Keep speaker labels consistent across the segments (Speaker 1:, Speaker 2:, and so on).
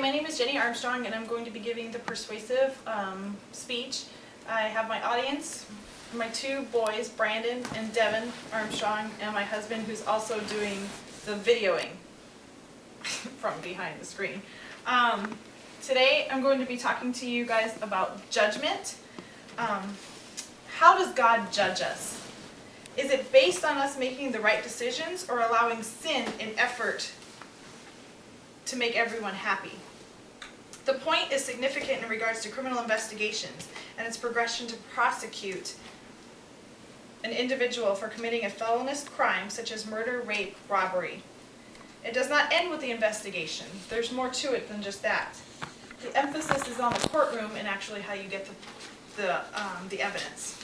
Speaker 1: my name is Jenny Armstrong, and I'm going to be giving the persuasive speech. I have my audience, my two boys, Brandon and Devin Armstrong, and my husband, who's also doing the videoing from behind the screen. Today, I'm going to be talking to you guys about judgment. How does God judge us? Is it based on us making the right decisions or allowing sin in effort to make everyone happy? The point is significant in regards to criminal investigations and its progression to prosecute an individual for committing a felonious crime such as murder, rape, robbery. It does not end with the investigation. There's more to it than just that. The emphasis is on the courtroom and actually how you get the evidence.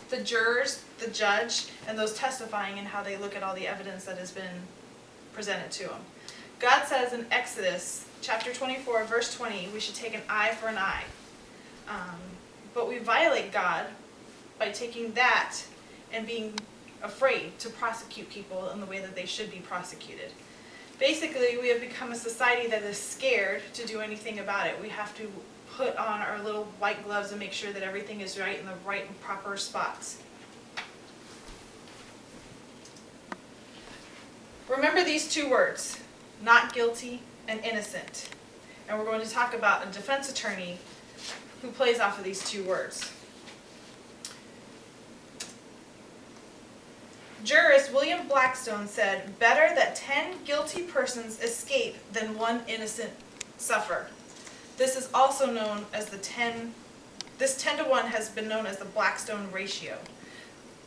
Speaker 1: The jurors, the judge, and those testifying and how they look at all the evidence that has been presented to them. God says in Exodus chapter 24, verse 20, we should take an eye for an eye. But we violate God by taking that and being afraid to prosecute people in the way that they should be prosecuted. Basically, we have become a society that is scared to do anything about it. We have to put on our little white gloves and make sure that everything is right in the right and proper spots. Remember these two words, not guilty and innocent. And we're going to talk about a defense attorney who plays off of these two words. Jurist William Blackstone said, "Better that 10 guilty persons escape than one innocent suffer." This is also known as this 10 to 1 has been known as the Blackstone ratio.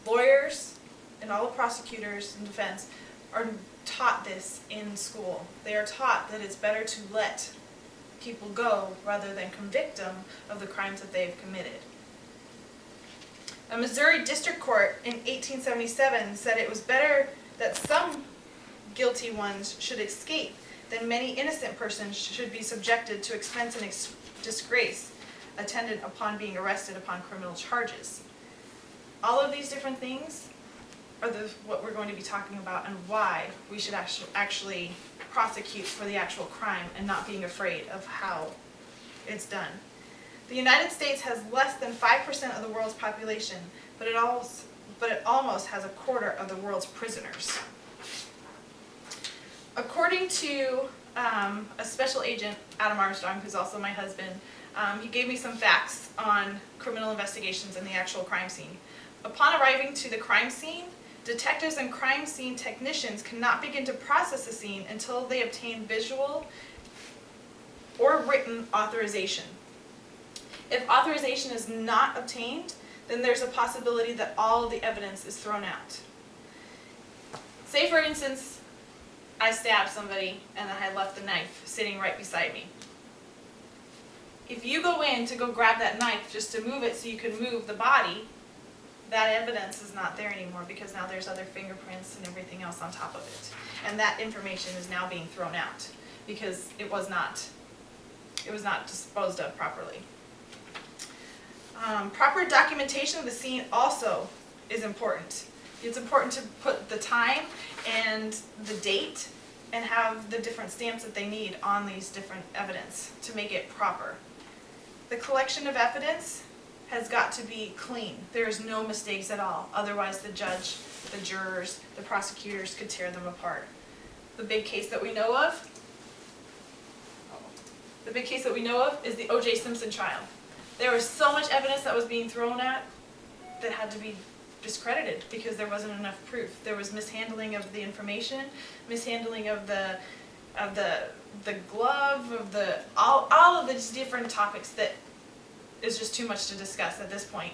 Speaker 1: Lawyers and all the prosecutors in defense are taught this in school. They are taught that it's better to let people go rather than convict them of the crimes that they have committed. A Missouri district court in 1877 said it was better that some guilty ones should escape than many innocent persons should be subjected to expense and disgrace attendant upon being arrested upon criminal charges. All of these different things are what we're going to be talking about and why we should actually prosecute for the actual crime and not being afraid of how it's done. The United States has less than 5% of the world's population, but it almost has a quarter of the world's prisoners. According to a special agent, Adam Armstrong, who's also my husband, he gave me some facts on criminal investigations and the actual crime scene. Upon arriving to the crime scene, detectives and crime scene technicians cannot begin to process the scene until they obtain visual or written authorization. If authorization is not obtained, then there's a possibility that all of the evidence is thrown out. Say, for instance, I stabbed somebody and I left the knife sitting right beside me. If you go in to go grab that knife just to move it so you can move the body, that evidence is not there anymore because now there's other fingerprints and everything else on top of it. And that information is now being thrown out because it was not disposed of properly. Proper documentation of the scene also is important. It's important to put the time and the date and have the different stamps that they need on these different evidence to make it proper. The collection of evidence has got to be clean. There's no mistakes at all. Otherwise the judge, the jurors, the prosecutors could tear them apart. The big case that we know of is the O.J. Simpson trial. There was so much evidence that was being thrown at that had to be discredited because there wasn't enough proof. There was mishandling of the information, mishandling of the glove, of all of these different topics that is just too much to discuss at this point.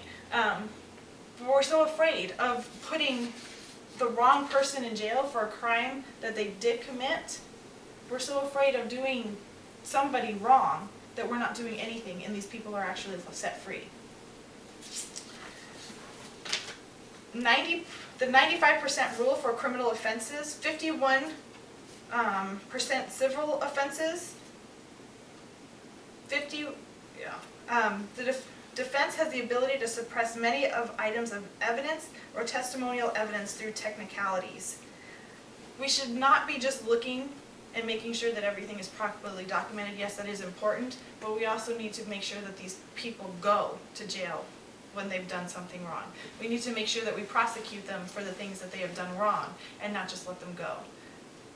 Speaker 1: We're so afraid of putting the wrong person in jail for a crime that they did commit. We're so afraid of doing somebody wrong that we're not doing anything and these people are actually set free. The 95% rule for criminal offenses, 51% civil offenses, the defense has the ability to suppress many of items of evidence or testimonial evidence through technicalities. We should not be just looking and making sure that everything is properly documented. Yes, that is important, but we also need to make sure that these people go to jail when they've done something wrong. We need to make sure that we prosecute them for the things that they have done wrong and not just let them go.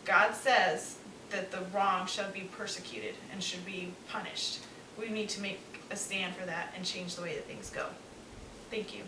Speaker 1: God says that the wrong shall be persecuted and should be punished. We need to make a stand for that and change the way that things go. Thank you.